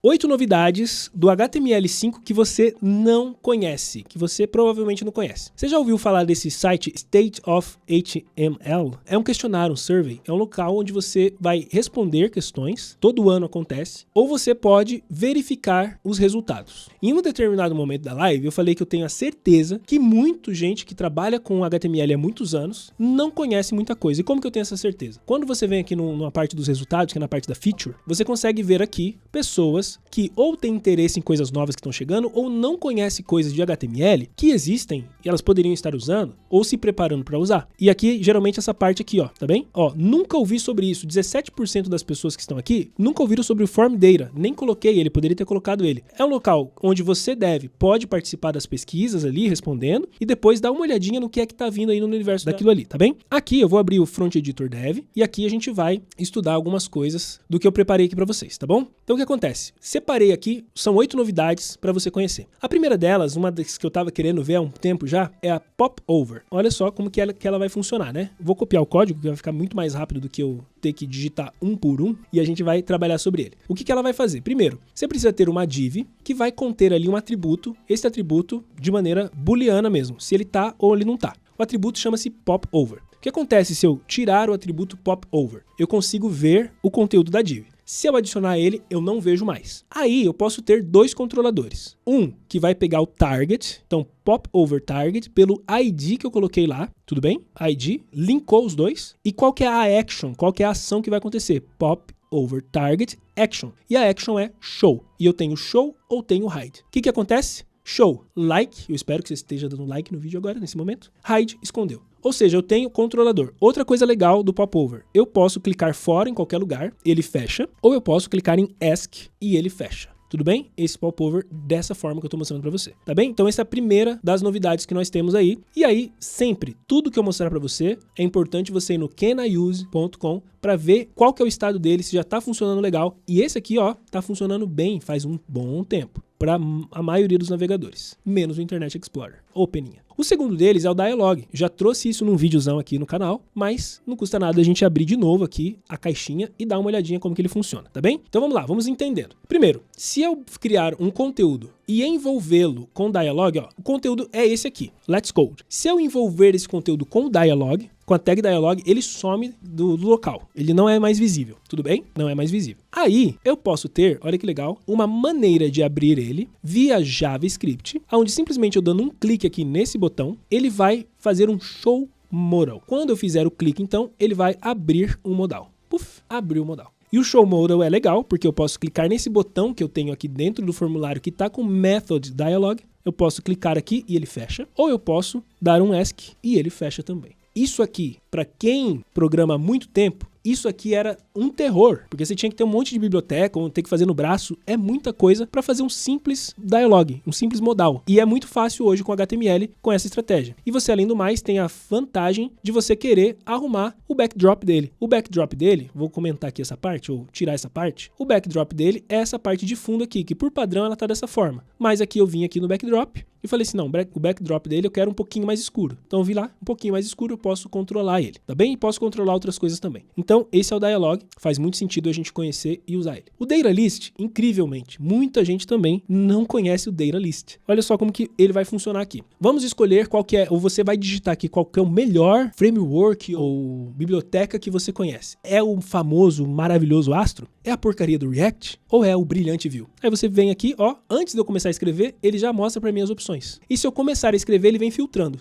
8 novidades do HTML5 que você não conhece, que você provavelmente não conhece. Você já ouviu falar desse site State of HTML? É um questionário, um survey, é um local onde você vai responder questões, todo ano acontece, ou você pode verificar os resultados. Em um determinado momento da live, eu falei que eu tenho a certeza que muita gente que trabalha com HTML há muitos anos não conhece muita coisa. E como que eu tenho essa certeza? Quando você vem aqui numa parte dos resultados, que é na parte da feature, você consegue ver aqui pessoas que ou têm interesse em coisas novas que estão chegando ou não conhecem coisas de HTML que existem e elas poderiam estar usando ou se preparando para usar. E aqui, geralmente, essa parte aqui, ó, tá bem? Ó, nunca ouvi sobre isso. 17% das pessoas que estão aqui nunca ouviram sobre o Form Data. Nem coloquei ele, poderia ter colocado ele. É um local onde você pode participar das pesquisas ali, respondendo, e depois dar uma olhadinha no que é que tá vindo aí no universo daquilo ali, tá bem? Aqui eu vou abrir o Front Editor Dev e aqui a gente vai estudar algumas coisas do que eu preparei aqui para vocês, tá bom? Então o que acontece? Separei aqui, são 8 novidades para você conhecer. A primeira delas, uma das que eu tava querendo ver há um tempo já, é a Popover. Olha só como que ela vai funcionar, né? Vou copiar o código, que vai ficar muito mais rápido do que eu ter que digitar um por um, e a gente vai trabalhar sobre ele. O que ela vai fazer? Primeiro, você precisa ter uma div que vai conter ali um atributo, esse atributo de maneira booleana mesmo, se ele tá ou ele não tá. O atributo chama-se Popover. O que acontece se eu tirar o atributo Popover? Eu consigo ver o conteúdo da div. Se eu adicionar ele, eu não vejo mais. Aí eu posso ter dois controladores. Um que vai pegar o target, então Popover target, pelo ID que eu coloquei lá, tudo bem? ID, linkou os dois. E qual que é a action? Qual que é a ação que vai acontecer? Popover target action. E a action é show. E eu tenho show ou tenho hide. O que acontece? Show, like, eu espero que você esteja dando like no vídeo agora, nesse momento. Hide, escondeu. Ou seja, eu tenho controlador. Outra coisa legal do Popover, eu posso clicar fora em qualquer lugar, ele fecha, ou eu posso clicar em ask e ele fecha. Tudo bem? Esse Popover dessa forma que eu estou mostrando para você, tá bem? Então essa é a primeira das novidades que nós temos aí. E aí, sempre, tudo que eu mostrar para você, é importante você ir no caniuse.com para ver qual que é o estado dele, se já está funcionando legal. E esse aqui, ó, tá funcionando bem faz um bom tempo para a maioria dos navegadores, menos o Internet Explorer, Openinha. O segundo deles é o Dialog. Já trouxe isso num videozão aqui no canal, mas não custa nada a gente abrir de novo aqui a caixinha e dar uma olhadinha como que ele funciona, tá bem? Então vamos lá, vamos entendendo. Primeiro, se eu criar um conteúdo e envolvê-lo com Dialog, ó, o conteúdo é esse aqui, Let's Code. Se eu envolver esse conteúdo com Dialog, com a tag Dialog, ele some do local. Ele não é mais visível, tudo bem? Não é mais visível. Aí, eu posso ter, olha que legal, uma maneira de abrir ele via JavaScript, onde simplesmente eu dando um clique aqui nesse botão, ele vai fazer um show modal. Quando eu fizer o clique, então, ele vai abrir um modal. Puf, abriu o modal. E o Show Modal é legal, porque eu posso clicar nesse botão que eu tenho aqui dentro do formulário que está com Method Dialog. Eu posso clicar aqui e ele fecha. Ou eu posso dar um ask e ele fecha também. Isso aqui, para quem programa há muito tempo, isso aqui era um terror, porque você tinha que ter um monte de biblioteca, ou ter que fazer no braço, é muita coisa para fazer um simples dialog, um simples modal. E é muito fácil hoje com HTML, com essa estratégia. E você, além do mais, tem a vantagem de você querer arrumar o backdrop dele. O backdrop dele, vou comentar aqui essa parte, ou tirar essa parte, o backdrop dele é essa parte de fundo aqui, que por padrão ela tá dessa forma. Mas aqui eu vim aqui no backdrop e falei assim, não, o backdrop dele eu quero um pouquinho mais escuro. Então eu vi lá, um pouquinho mais escuro, eu posso controlar ele, tá bem? E posso controlar outras coisas também. Então esse é o Dialog, faz muito sentido a gente conhecer e usar ele. O Data List, incrivelmente, muita gente também não conhece o Data List. Olha só como que ele vai funcionar aqui. Vamos escolher qual que é, ou você vai digitar aqui qual que é o melhor framework ou biblioteca que você conhece. É o famoso, maravilhoso Astro? É a porcaria do React? Ou é o brilhante Vue? Aí você vem aqui, ó, antes de eu começar a escrever, ele já mostra para mim as opções. E se eu começar a escrever, ele vem filtrando.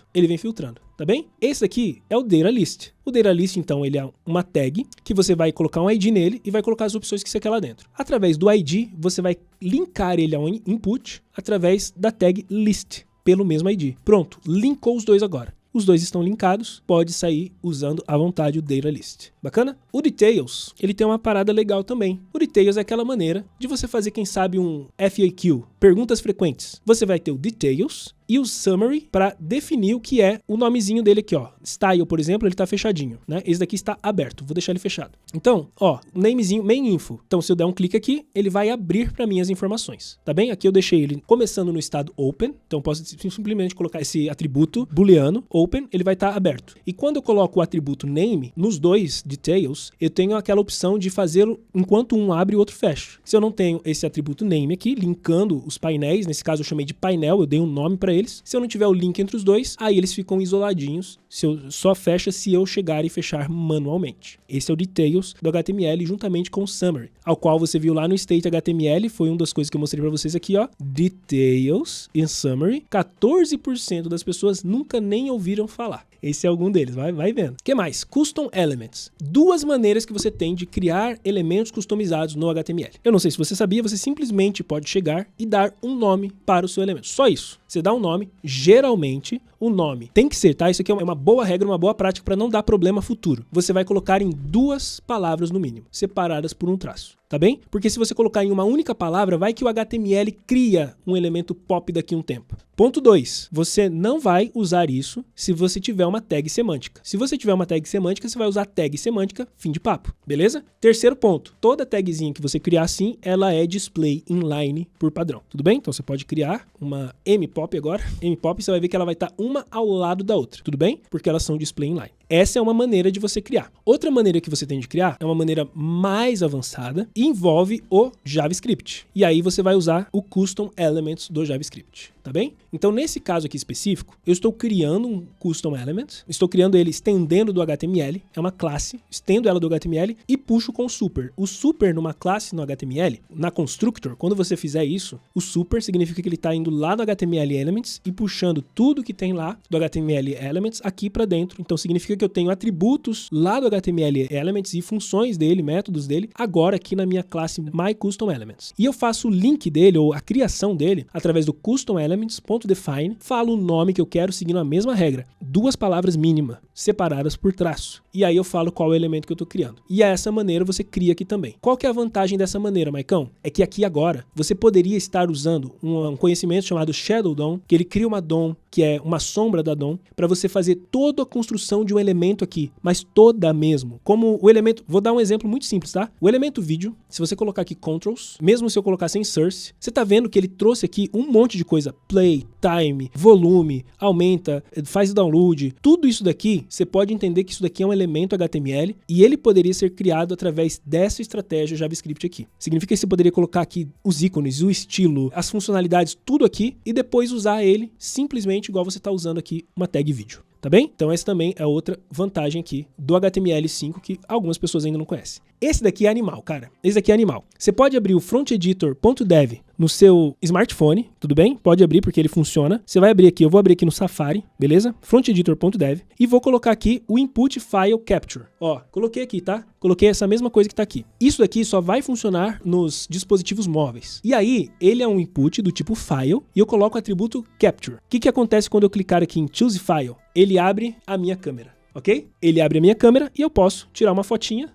Tá bem? Esse aqui é o Data List. O Data List, então, ele é uma tag que você vai colocar um ID nele e vai colocar as opções que você quer lá dentro. Através do ID, você vai linkar ele ao input através da tag list, pelo mesmo ID. Pronto, linkou os dois agora. Os dois estão linkados, pode sair usando à vontade o Data List. Bacana? O Details, ele tem uma parada legal também. O Details é aquela maneira de você fazer, quem sabe, um FAQ, perguntas frequentes. Você vai ter o details e o summary para definir o que é o nomezinho dele aqui, ó. Style, por exemplo, ele tá fechadinho, né? Esse daqui está aberto, vou deixar ele fechado. Então, ó, namezinho, main info. Então, se eu der um clique aqui, ele vai abrir para mim as informações, tá bem? Aqui eu deixei ele começando no estado open, então eu posso simplesmente colocar esse atributo booleano, open, ele vai estar aberto. E quando eu coloco o atributo name, nos dois details, eu tenho aquela opção de fazê-lo enquanto um abre e o outro fecha. Se eu não tenho esse atributo name aqui, linkando os painéis, nesse caso eu chamei de painel, eu dei um nome para eles. Se eu não tiver o link entre os dois, aí eles ficam isoladinhos, só fecha se eu chegar e fechar manualmente. Esse é o details do HTML juntamente com o summary, ao qual você viu lá no state HTML, foi uma das coisas que eu mostrei para vocês aqui, ó, details e summary, 14% das pessoas nunca nem ouviram falar. Esse é algum deles, vai vendo. O que mais? Custom Elements. Duas maneiras que você tem de criar elementos customizados no HTML. Eu não sei se você sabia, você simplesmente pode chegar e dar um nome para o seu elemento. Só isso. Você dá um nome, geralmente o nome tem que ser, tá? Isso aqui é uma boa regra, uma boa prática para não dar problema futuro. Você vai colocar em 2 palavras no mínimo, separadas por um traço. Tá bem? Porque se você colocar em uma única palavra, vai que o HTML cria um elemento pop daqui a um tempo. Ponto 2. Você não vai usar isso se você tiver uma tag semântica. Se você tiver uma tag semântica, você vai usar tag semântica, fim de papo. Beleza? Terceiro ponto. Toda tagzinha que você criar assim, ela é display inline por padrão. Tudo bem? Então você pode criar uma mpop agora. Mpop, você vai ver que ela vai estar uma ao lado da outra. Tudo bem? Porque elas são display inline. Essa é uma maneira de você criar. Outra maneira que você tem de criar é uma maneira mais avançada e envolve o JavaScript. E aí você vai usar o Custom Elements do JavaScript, tá bem? Então, nesse caso aqui específico, eu estou criando um Custom Element, estou criando ele estendendo do HTML, é uma classe, estendo ela do HTML e puxo com o super. O super numa classe no HTML, na constructor, quando você fizer isso, o super significa que ele está indo lá no HTML Elements e puxando tudo que tem lá do HTML Elements aqui para dentro. Então, significa que eu tenho atributos lá do HTML Elements e funções dele, métodos dele, agora aqui na minha classe MyCustomElements. E eu faço o link dele, ou a criação dele, através do CustomElements.define, falo o nome que eu quero seguindo a mesma regra. 2 palavras mínima, separadas por traço. E aí eu falo qual é o elemento que eu estou criando. E essa maneira você cria aqui também. Qual que é a vantagem dessa maneira, Maicão? É que aqui agora, você poderia estar usando um conhecimento chamado Shadow DOM, que ele cria uma DOM, que é uma sombra da DOM, para você fazer toda a construção de um elemento aqui, mas toda mesmo. Como o elemento, vou dar um exemplo muito simples, tá? O elemento vídeo, se você colocar aqui controls, mesmo se eu colocar sem source, você tá vendo que ele trouxe aqui um monte de coisa, play, time, volume, aumenta, faz download, tudo isso daqui, você pode entender que isso daqui é um elemento HTML e ele poderia ser criado através dessa estratégia JavaScript aqui. Significa que você poderia colocar aqui os ícones, o estilo, as funcionalidades, tudo aqui e depois usar ele simplesmente igual você tá usando aqui uma tag vídeo. Tá bem? Então essa também é outra vantagem aqui do HTML5 que algumas pessoas ainda não conhecem. Esse daqui é animal, cara. Esse daqui é animal. Você pode abrir o fronteditor.dev no seu smartphone, tudo bem? Pode abrir porque ele funciona. Você vai abrir aqui, eu vou abrir aqui no Safari, beleza? Fronteditor.dev e vou colocar aqui o input file capture. Ó, coloquei aqui, tá? Coloquei essa mesma coisa que tá aqui. Isso daqui só vai funcionar nos dispositivos móveis. E aí, ele é um input do tipo file e eu coloco o atributo capture. O que acontece quando eu clicar aqui em choose file? Ele abre a minha câmera, ok? Ele abre a minha câmera e eu posso tirar uma fotinha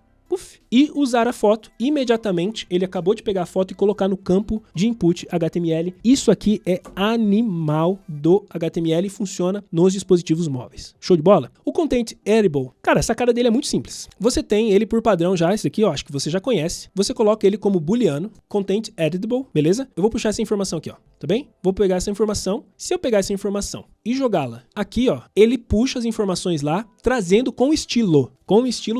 e usar a foto imediatamente. Ele acabou de pegar a foto e colocar no campo de input HTML. Isso aqui é animal do HTML e funciona nos dispositivos móveis. Show de bola? O Content Editable, cara, essa cara dele é muito simples. Você tem ele por padrão já, esse aqui, ó, acho que você já conhece. Você coloca ele como booleano, Content Editable, beleza? Eu vou puxar essa informação aqui, ó, tá bem? Vou pegar essa informação. Se eu pegar essa informação e jogá-la aqui, ó, ele puxa as informações lá, trazendo com o estilo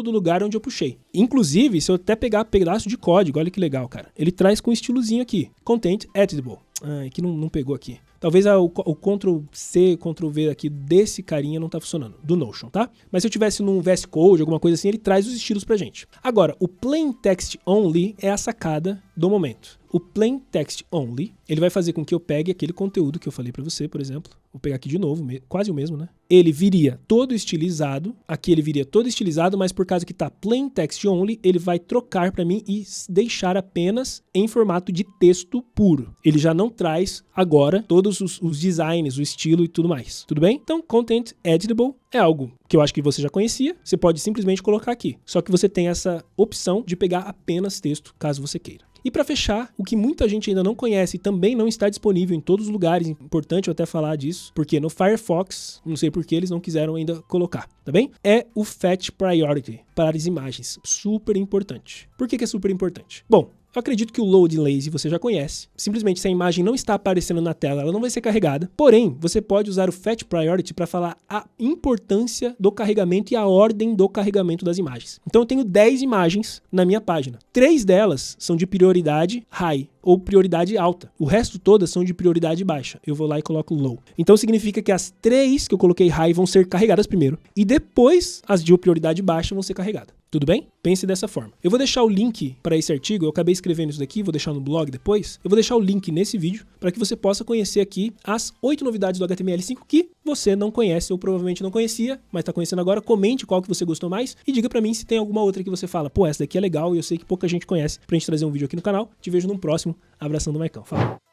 do lugar onde eu puxei. Inclusive, se eu até pegar pedaço de código, olha que legal, cara. Ele traz com estilozinho aqui, Content Editable. Aqui não pegou aqui. Talvez o Ctrl+C, Ctrl+V aqui desse carinha não tá funcionando, do Notion, tá? Mas se eu tivesse num VS Code, alguma coisa assim, ele traz os estilos pra gente. Agora, o Plain Text Only é a sacada do momento. O Plain Text Only, ele vai fazer com que eu pegue aquele conteúdo que eu falei pra você, por exemplo. Vou pegar aqui de novo, quase o mesmo, né? Ele viria todo estilizado, aqui ele viria todo estilizado, mas por causa que tá Plain Text Only, ele vai trocar pra mim e deixar apenas em formato de texto puro. Ele já não traz agora todos os designs, o estilo e tudo mais. Tudo bem? Então, Content Editable é algo que eu acho que você já conhecia. Você pode simplesmente colocar aqui. Só que você tem essa opção de pegar apenas texto, caso você queira. E para fechar, o que muita gente ainda não conhece e também não está disponível em todos os lugares, importante eu até falar disso, porque no Firefox, não sei por que eles não quiseram ainda colocar, tá bem? É o Fetch Priority para as imagens, super importante. Por que é super importante? Bom, eu acredito que o Loading Lazy você já conhece. Simplesmente, se a imagem não está aparecendo na tela, ela não vai ser carregada. Porém, você pode usar o Fetch Priority para falar a importância do carregamento e a ordem do carregamento das imagens. Então, eu tenho 10 imagens na minha página. 3 delas são de prioridade high ou prioridade alta. O resto todas são de prioridade baixa. Eu vou lá e coloco low. Então, significa que as 3 que eu coloquei high vão ser carregadas primeiro. E depois, as de prioridade baixa vão ser carregadas. Tudo bem? Pense dessa forma. Eu vou deixar o link para esse artigo, eu acabei escrevendo isso daqui, vou deixar no blog depois. Eu vou deixar o link nesse vídeo para que você possa conhecer aqui as 8 novidades do HTML5 que você não conhece ou provavelmente não conhecia, mas está conhecendo agora. Comente qual que você gostou mais e diga para mim se tem alguma outra que você fala, pô, essa daqui é legal e eu sei que pouca gente conhece, pra gente trazer um vídeo aqui no canal. Te vejo num próximo. Abração do Maicão. Falou!